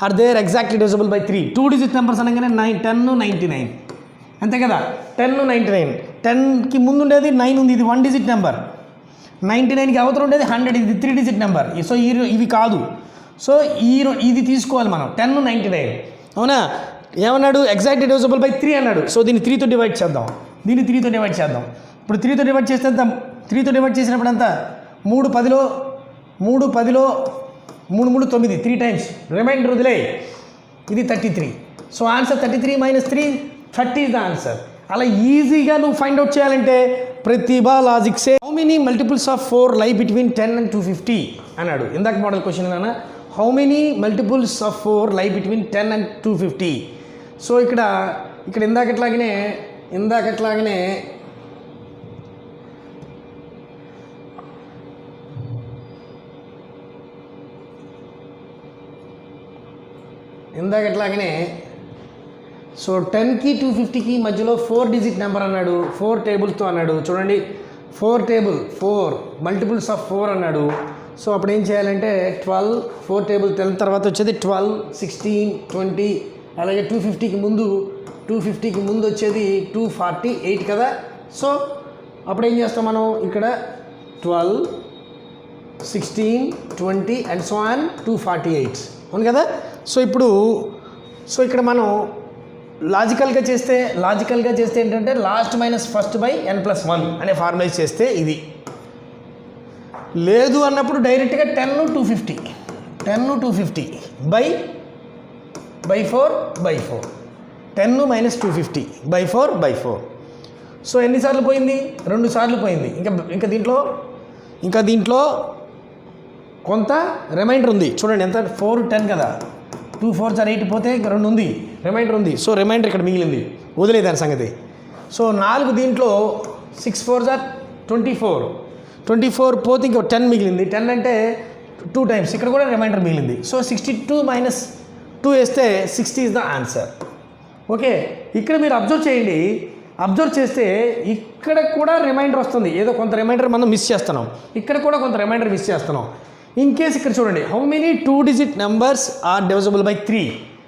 are there exactly divisible by 3. 2-digit numbers అనగానే 9, 10, 99 అంతే కదా. 10, 99, 10కి ముందు ఉండేది 9 ఉంది, ఇది 1-digit నెంబర్. 99కి అవతల ఉండేది 100, ఇది 3-digit నెంబర్. సో ఇవి కాదు, సో ఇది తీసుకోవాలి మనం. 10, 99 అవునా. ఏమన్నాడు, ఎగ్జాక్ట్లీ డివిజిబుల్ బై 3 అన్నాడు. సో దీన్ని 3తో డివైడ్ చేద్దాం, దీన్ని 3తో డివైడ్ చేద్దాం. ఇప్పుడు 3తో డివైడ్ చేస్తే ఎంత, 3తో డివైడ్ చేసినప్పుడు ఎంత, 3 10లో 3 10లో 3 3 9, 3 టైమ్స్, రిమైండర్ వదిలే, ఇది 33. So answer 33 - 3, 30 is the answer. అలా ఈజీగా నువ్వు ఫైండ్ అవుట్ చేయాలంటే Pratibha logic say how many multiples of 4 lie between 10 and 250 అన్నాడు. ఇందాక మోడల్ క్వశ్చన్ అన్న, how many multiples of 4 lie between 10 and 250. So ఇక్కడ ఇందాకట్లాగనే ఇందాకట్లాగనే సో 10కి 250కి మధ్యలో 4-digit నెంబర్ అన్నాడు, 4 టేబుల్స్తో అన్నాడు. చూడండి 4 టేబుల్, 4 మల్టిపుల్స్ ఆఫ్ 4 అన్నాడు. సో అప్పుడు ఏం చేయాలంటే 12, 4 టేబుల్ 10 తర్వాత వచ్చేది 12, 16, 20, అలాగే 250కి ముందు వచ్చేది 248 కదా. సో అప్పుడు ఏం చేస్తాం మనం, ఇక్కడ 12, 16, 20 అండ్ సో ఆన్ 248 అవును కదా. సో ఇక్కడ మనం లాజికల్గా చేస్తే ఏంటంటే last minus first by n+1 అనే ఫార్ములైజ్ చేస్తే ఇది. లేదు అన్నప్పుడు డైరెక్ట్గా 10 250 బై 4/4, 10 - 250 బై 4/4. సో ఎన్నిసార్లు పోయింది, 2 సార్లు పోయింది. ఇంకా దీంట్లో కొంత రిమైండర్ ఉంది. చూడండి ఎంత, 4 10 కదా, 2 4s are 8 పోతే ఇంకా 2 ఉంది, రిమైండర్ ఉంది. సో రిమైండర్ ఇక్కడ మిగిలింది, వదిలేదు దాని సంగతి. సో 4 దీంట్లో 6 4s are 24 పోతే ఇంకా 10 మిగిలింది. 10 అంటే 2 టైమ్స్, ఇక్కడ కూడా రిమైండర్ మిగిలింది. సో 62 - 2 వేస్తే 60 ఇస్ ద ఆన్సర్. ఓకే, ఇక్కడ మీరు అబ్జర్వ్ చేయండి, అబ్జర్వ్ చేస్తే ఇక్కడ కూడా రిమైండర్ వస్తుంది. ఏదో కొంత రిమైండర్ మనం మిస్ చేస్తున్నాం, ఇక్కడ కూడా కొంత రిమైండర్ మిస్ చేస్తున్నాం. ఇన్ కేస్ ఇక్కడ చూడండి, how many 2-digit numbers are divisible by 3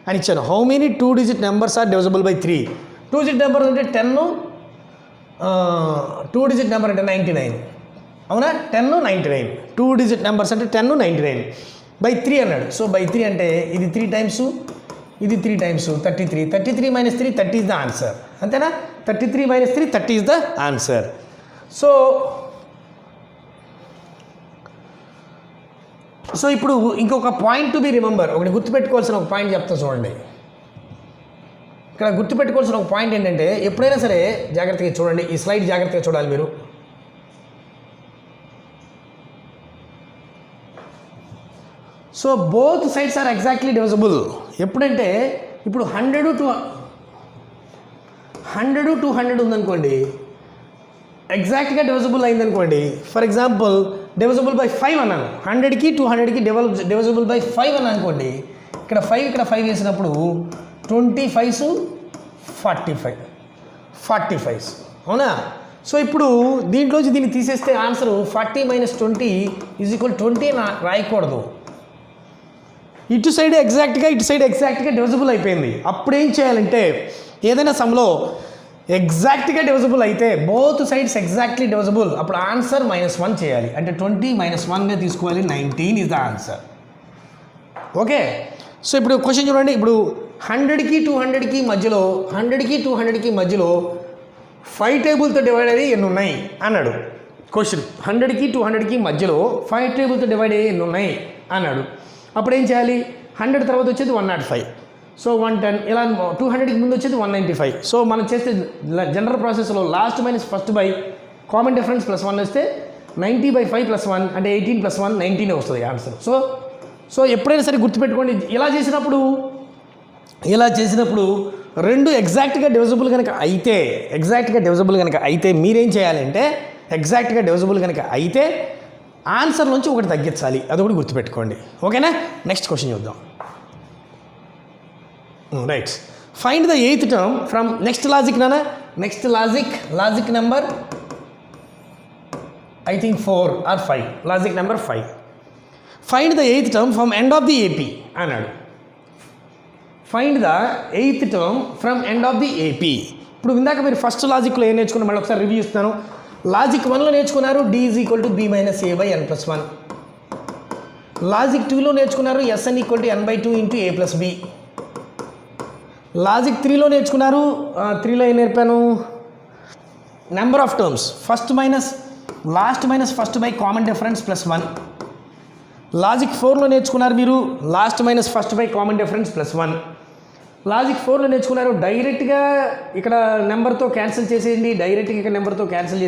అని ఇచ్చాను. How many 2-digit numbers are divisible by 3. 2-digit number అంటే 10, 2-digit నెంబర్ అంటే 99 అవునా. 10 99, 2-digit నెంబర్స్ అంటే 10 99 బై 3 అన్నాడు. సో బై 3 అంటే ఇది 3 టైమ్స్, ఇది 3 టైమ్స్ 33. 33 - 3 30 ఇస్ ద ఆన్సర్, అంతేనా. 33 - 3 30 ఇస్ ద ఆన్సర్. సో ఇప్పుడు ఇంకొక పాయింట్ టు బి రిమెంబర్, ఒకటి గుర్తుపెట్టుకోవాల్సిన ఒక పాయింట్ చెప్తా చూడండి. ఇక్కడ గుర్తుపెట్టుకోవాల్సిన ఒక పాయింట్ ఏంటంటే, ఎప్పుడైనా సరే జాగ్రత్తగా చూడండి, ఈ స్లైడ్ జాగ్రత్తగా చూడాలి మీరు. So both sides are exactly divisible. ఎప్పుడంటే ఇప్పుడు 100 to 200 ఉందనుకోండి, ఎగ్జాక్ట్గా డివిజిబుల్ అయిందనుకోండి. ఫర్ ఎగ్జాంపుల్ డివిజిబుల్ బై 5 అన్నాను, 100కి 200కి డివిజిబుల్ బై 5 అన్నాను అనుకోండి. ఇక్కడ 5 వేసినప్పుడు 25s 45 అవునా. సో ఇప్పుడు దీంట్లోంచి దీన్ని తీసేస్తే ఆన్సర్ 40 - 20 = 20 రాయకూడదు. ఇటు సైడ్ ఎగ్జాక్ట్గా డివిజిబుల్ అయిపోయింది. అప్పుడు ఏం చేయాలంటే, ఏదైనా సమ్లో ఎగ్జాక్ట్గా డివిజిబుల్ అయితే బోత్ సైడ్స్ ఎగ్జాక్ట్లీ డివిజిబుల్, అప్పుడు ఆన్సర్ -1 చేయాలి. అంటే 20 - 1గా తీసుకోవాలి, 19 is the answer. Okay, so ఇప్పుడు క్వశ్చన్ చూడండి. ఇప్పుడు 100కి 200కి మధ్యలో 5 టేబుల్తో డివైడ్ అయ్యి ఎన్ని ఉన్నాయి అన్నాడు క్వశ్చన్. 100కి 200కి మధ్యలో 5 టేబుల్తో డివైడ్ అయ్యి ఎన్ని ఉన్నాయి అన్నాడు. అప్పుడు ఏం చేయాలి, 100 తర్వాత వచ్చేది 105, సో 110, ఇలా 200కి ముందు వచ్చేది 195. సో మనం చేస్తే జనరల్ ప్రాసెస్లో last minus first by common difference +1 వస్తే 90/5 +1 అంటే 18 + 1 19 వస్తుంది ఆన్సర్. సో ఎప్పుడైనా సరే గుర్తుపెట్టుకోండి, ఇలా చేసినప్పుడు ఇలా చేసినప్పుడు రెండు ఎగ్జాక్ట్గా డివిజిబుల్ కనుక అయితే మీరేం చేయాలంటే ఎగ్జాక్ట్గా డివిజిబుల్ కనుక అయితే ఆన్సర్ నుంచి ఒకటి తగ్గించాలి, అదొకటి గుర్తుపెట్టుకోండి. ఓకేనా? నెక్స్ట్ క్వశ్చన్ చూద్దాం. Right, find the 8th term from next logic. Next logic number I think 4 or 5, logic number 5. Find the 8th term from end of the AP అన్నాడు. Find the 8th term from end of the AP. ఇప్పుడు ఇందాక మీరు first లాజిక్లో ఏం నేర్చుకున్నారు, మళ్ళీ ఒకసారి review ఇస్తాను. Logic 1లో నేర్చుకున్నారు d = b-a/n+1. లాజిక్ 2లో నేర్చుకున్నారు Sn = n/2 × a+b. లాజిక్ 3లో నేర్చుకున్నారు, 3లో ఏం నేర్పాను, number of terms first minus last minus first by common difference +1. Logic 4లో నేర్చుకున్నారు మీరు last minus first by common difference +1. Logic 4లో నేర్చుకున్నారు డైరెక్ట్గా ఇక్కడ నెంబర్తో క్యాన్సిల్ చేసేయండి, డైరెక్ట్గా ఇక్కడ నెంబర్తో క్యాన్సిల్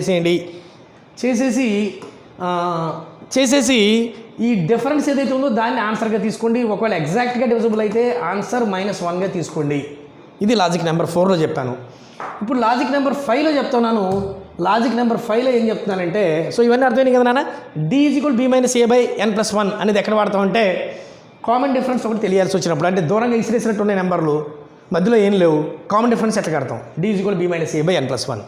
చేసేసి ఈ డిఫరెన్స్ ఏదైతే ఉందో దాన్ని ఆన్సర్గా తీసుకోండి. ఒకవేళ ఎగ్జాక్ట్గా డివిజిబుల్ అయితే ఆన్సర్ -1గా తీసుకోండి. ఇది లాజిక్ నెంబర్ 4లో చెప్పాను. ఇప్పుడు లాజిక్ నెంబర్ 5లో చెప్తున్నాను. లాజిక్ నెంబర్ 5లో ఏం చెప్తున్నానంటే, సో ఇవన్నీ అర్థమైంది కదా నాన్న. d = b-a/n+1 అనేది ఎక్కడ వాడతామంటే కామన్ డిఫరెన్స్ ఒకటి తెలియాల్సి వచ్చినప్పుడు, అంటే దూరంగా ఇసిరేసినట్టు ఉన్న నెంబర్లు మధ్యలో ఏం లేవు, కామన్ డిఫరెన్స్ ఎట్లా కడతాం, d = b-a/n+1.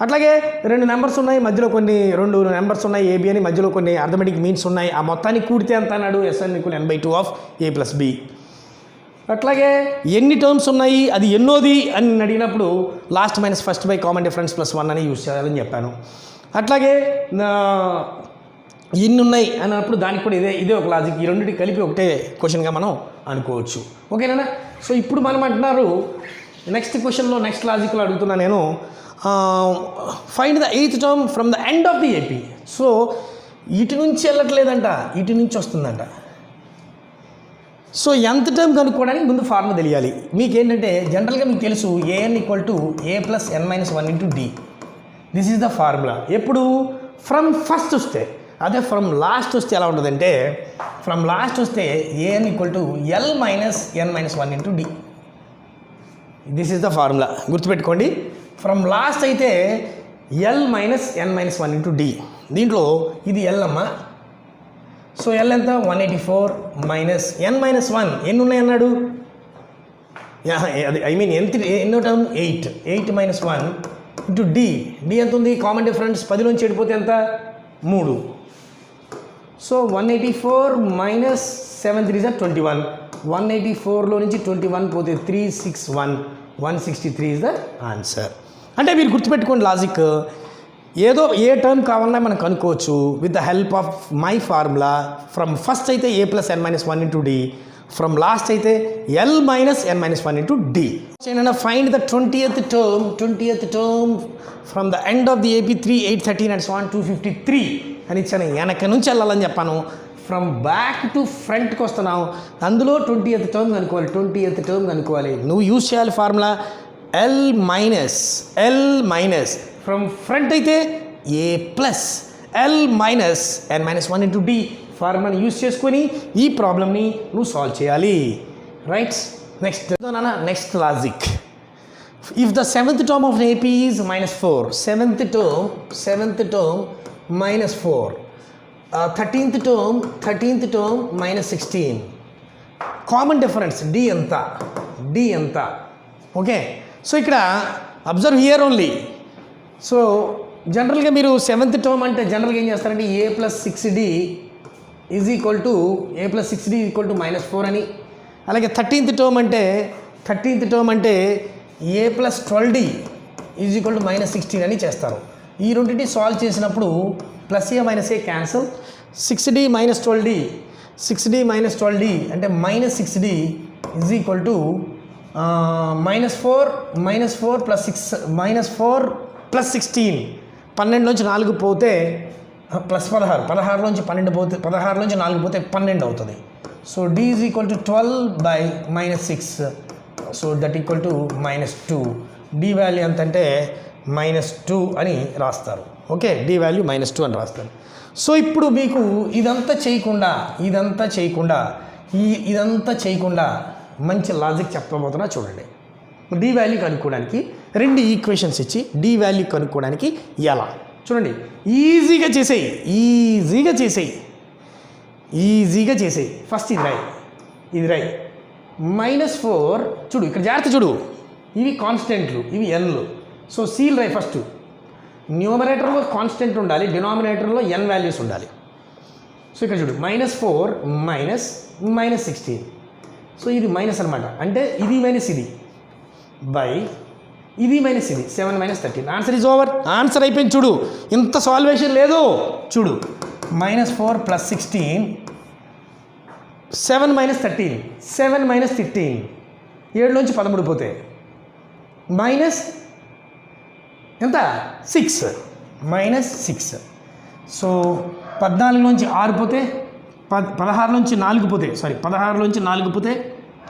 అట్లాగే రెండు నెంబర్స్ ఉన్నాయి, మధ్యలో రెండు నెంబర్స్ ఉన్నాయి ab అని, మధ్యలో కొన్ని అర్థమెటిక్ మీన్స్ ఉన్నాయి, ఆ మొత్తాన్ని కూడితే ఎంత అన్నాడు, Sn = n/2 ఆఫ్ a+b. అట్లాగే ఎన్ని టర్మ్స్ ఉన్నాయి, అది ఎన్నోది అని అడిగినప్పుడు last minus first by common difference +1 అని యూజ్ చేయాలని చెప్పాను. అట్లాగే ఎన్ని ఉన్నాయి అన్నప్పుడు దానికి కూడా ఇదే ఒక లాజిక్. ఈ రెండింటి కలిపి ఒకటే క్వశ్చన్గా మనం అనుకోవచ్చు. ఓకేనా? సో ఇప్పుడు మనం అంటున్నారు నెక్స్ట్ క్వశ్చన్లో నెక్స్ట్ లాజిక్లో అడుగుతున్నా నేను, find the 8th term from the end of the AP. So ఇటు నుంచి వెళ్ళట్లేదంట, ఇటు నుంచి వస్తుందంట. సో nth టర్మ్ కనుక్కోవడానికి ముందు ఫార్ములా తెలియాలి. మీకు ఏంటంటే జనరల్గా మీకు తెలుసు an = a+n-1 × d. This is the formula. ఎప్పుడు ఫ్రమ్ ఫస్ట్ వస్తే, అదే ఫ్రమ్ లాస్ట్ వస్తే ఎలా ఉంటుందంటే, ఫ్రమ్ లాస్ట్ వస్తే an = l-n-1 × d. This is the formula, గుర్తుపెట్టుకోండి. ఫ్రమ్ లాస్ట్ అయితే l-n-1 × d. దీంట్లో ఇది l అమ్మ. సో l ఎంత, 184 మైనస్ n-1 ఎన్ని ఉన్నాయి అన్నాడు, ఎన్నో టర్మ్ 8 -1 × d. d ఎంత ఉంది, కామన్ డిఫరెన్స్ 10లోంచి చెడిపోతే ఎంత, 3. So 184 minus 7 3 = 21. 184లో నుంచి 21 పోతే 361, 163 ఇస్ ద ఆన్సర్. అంటే మీరు గుర్తుపెట్టుకోండి లాజిక్, ఏదో ఏ టర్మ్ కావాలన్నా మనం కనుక్కోవచ్చు with the help of my formula. From first అయితే a+n-1 × d, ఫ్రమ్ లాస్ట్ అయితే l-n-1 × d. Find the 20th term from the end of the AP 3 8 13 and so on 253 అని ఇచ్చాను. వెనక నుంచి వెళ్ళాలని చెప్పాను, ఫ్రమ్ బ్యాక్ టు ఫ్రంట్కి వస్తున్నావు, అందులో 20th టర్మ్ కనుక్కోవాలి. నువ్వు యూజ్ చేయాలి formula l minus from front అయితే a+l-n-1 × d ఫార్ములాని యూజ్ చేసుకొని ఈ ప్రాబ్లమ్ని నువ్వు సాల్వ్ చేయాలి. Right, next logic. If the 7th term of AP is -4, 7th term -4, 13th term -16, common difference d ఎంత. ఓకే, సో ఇక్కడ అబ్జర్వ్ హియర్ ఓన్లీ. సో జనరల్గా మీరు 7th టర్మ్ అంటే జనరల్గా ఏం చేస్తారంటే a+6d = -4 అని, అలాగే 13th టర్మ్ అంటే a+12d -16 అని చేస్తారు. ఈ రెండింటిని సాల్వ్ చేసినప్పుడు +a - a cancel, 6d - 12d అంటే -6d -4 + 16, 12లోంచి 4 పోతే +16, 16లోంచి 12 పోతే 16లోంచి 4 పోతే 12 అవుతుంది. So d = 12/-6, so that = -2. d value ఎంత అంటే -2 అని రాస్తారు. ఓకే, d వాల్యూ -2 అని రాస్తారు. సో ఇప్పుడు మీకు ఇదంతా చేయకుండా మంచి లాజిక్ చెప్పబోతున్నా చూడండి. డి వాల్యూ కనుక్కోవడానికి 2 ఈక్వేషన్స్ ఇచ్చి డి వాల్యూ కనుక్కోవడానికి ఎలా చూడండి. ఈజీగా చేసేయి. ఫస్ట్ ఇది రాయి -4 చూడు, ఇక్కడ జాగ్రత్త చూడు, ఇవి కాన్స్టెంట్లు, ఇవి ఎన్లు. సో సీల్ రాయి ఫస్ట్. న్యూమరేటర్లో కాన్స్టెంట్ ఉండాలి, డినామినేటర్లో ఎన్ వాల్యూస్ ఉండాలి. సో ఇక్కడ చూడు -4 -16. సో ఇది మైనస్ అనమాట, అంటే ఇది మైనస్ ఇది బై ఇది మైనస్ ఇది 7 - 13. Answer is over. ఆన్సర్ అయిపోయింది చూడు, ఇంత సాల్వేషన్ లేదు చూడు. -4 + 16 7 - 13 7 - 13 7 నుంచి 13 పోతే మైనస్ ఎంత 6 -6. సో 14 నుంచి 6 పోతే 16 నుంచి 4 పోతే 16 నుంచి 4 పోతే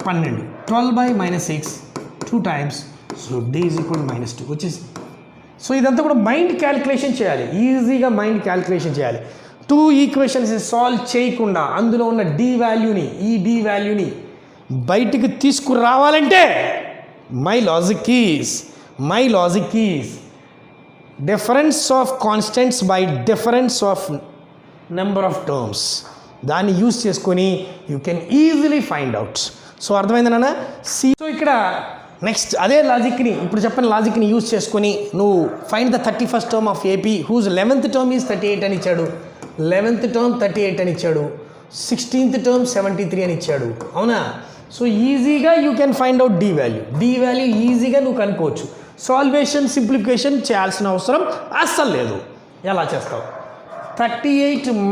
12. 12/-6 2 times. సో d = -2 వచ్చేసి. సో ఇదంతా కూడా మైండ్ క్యాలిక్యులేషన్ చేయాలి, ఈజీగా మైండ్ క్యాలిక్యులేషన్ చేయాలి. 2 ఈక్వేషన్స్ సాల్వ్ చేయకుండా అందులో ఉన్న డి వాల్యూని బయటికి తీసుకురావాలంటే my logic is difference of constants by difference of number of terms. దాన్ని యూజ్ చేసుకొని you can easily find out. So అర్థమైంది నాన్న. సో ఇక్కడ నెక్స్ట్ అదే లాజిక్ని, ఇప్పుడు చెప్పిన లాజిక్ని యూజ్ చేసుకొని నువ్వు find the 31st term of AP whose 11th term is 38 అని ఇచ్చాడు, 11th టర్మ్ 38 అని ఇచ్చాడు, 16th టర్మ్ 73 అని ఇచ్చాడు. అవునా? సో ఈజీగా you can find out D value ఈజీగా నువ్వు కనుక్కోవచ్చు. సాల్వేషన్ సింప్లిఫికేషన్ చేయాల్సిన అవసరం అస్సలు లేదు. ఎలా చేస్తావు? 38 -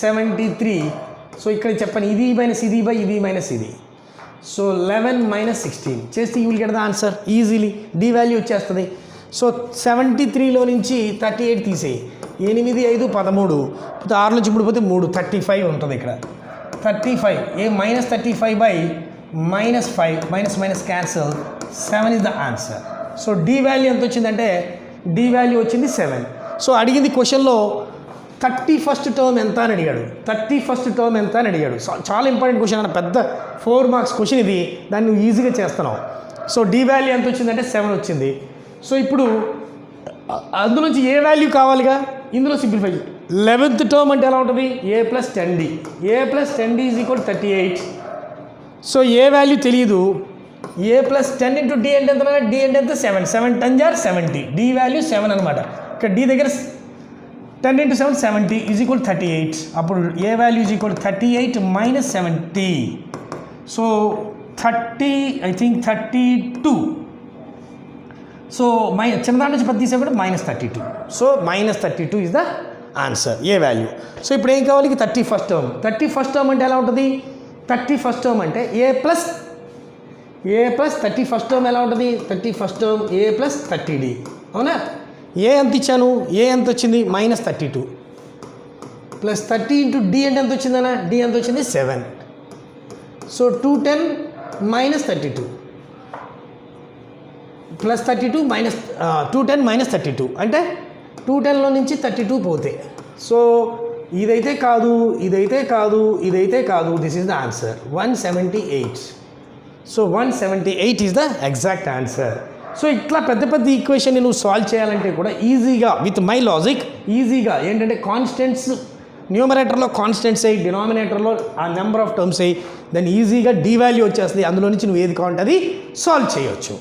73. సో ఇక్కడ చెప్పండి, ఇది మైనస్ ఇది బై ఇది మైనస్ ఇది. సో 11 - 16 చేస్తే you will get the answer easily. D value వచ్చేస్తుంది. సో 73లో నుంచి 38 తీసేయి. 8 5 13 6 నుంచి 3 పోతే 3 35 ఉంటుంది ఇక్కడ. 35 -35/-5 minus cancel 7 is the answer. So D value ఎంత వచ్చిందంటే డి వాల్యూ వచ్చింది 7. సో అడిగింది క్వశ్చన్లో 31st టర్మ్ ఎంత అని అడిగాడు. 31st టర్మ్ ఎంత అని అడిగాడు. చాలా ఇంపార్టెంట్ క్వశ్చన్ అన్న, పెద్ద 4 మార్క్స్ క్వశ్చన్ ఇది. దాన్ని నువ్వు ఈజీగా చేస్తున్నావు. సో డి వాల్యూ ఎంత వచ్చిందంటే 7 వచ్చింది. సో ఇప్పుడు అందులోంచి ఏ వాల్యూ కావాలిగా, ఇందులో సింప్లిఫై. 11th టర్మ్ అంటే ఎలా ఉంటుంది? a + 10d. a + 10d = 38. So A value తెలియదు. a + 10 × d అంటే ఎంత? d అంటే ఎంత? 7. 7 10 = 70. d వాల్యూ 7 అనమాట. ఇక్కడ d దగ్గర 10 × 7 70 = 38. అప్పుడు ఏ వాల్యూ = 38 - 70. సో 32. సో చిన్నదాని నుంచి 10 తీసే కూడా -32. So -32 is the answer, A value. So ఇప్పుడు ఏం కావాలి? 31st term. 31st టర్మ్ అంటే ఎలా ఉంటుంది? 31st టర్మ్ అంటే a + 31st టర్మ్ ఎలా ఉంటుంది? 31st term a + 30d. అవునా? ఏ ఎంత ఇచ్చాను? ఏ ఎంత వచ్చింది? -32 + 30 × d అంటే ఎంత వచ్చిందన్నా? d ఎంత వచ్చింది? 7. సో 210 - 32 + 32 210 - 32 అంటే 210లో నుంచి 32 పోతే. సో ఇదైతే కాదు, ఇదైతే కాదు, ఇదైతే కాదు. This is the answer 178. So 178 is the exact answer. So ఇట్లా పెద్ద పెద్ద ఈక్వేషన్ని నువ్వు సాల్వ్ చేయాలంటే కూడా ఈజీగా విత్ మై లాజిక్ ఈజీగా ఏంటంటే కాన్స్టెంట్స్ న్యూమరేటర్లో కాన్స్టెంట్స్ అయ్యి, డినామినేటర్లో ఆ నెంబర్ ఆఫ్ టర్మ్స్ అయ్యి, దాన్ని ఈజీగా డి వాల్యూ వచ్చేస్తుంది. అందులో నుంచి నువ్వు ఏది కావాలంటే అది సాల్వ్ చేయొచ్చు.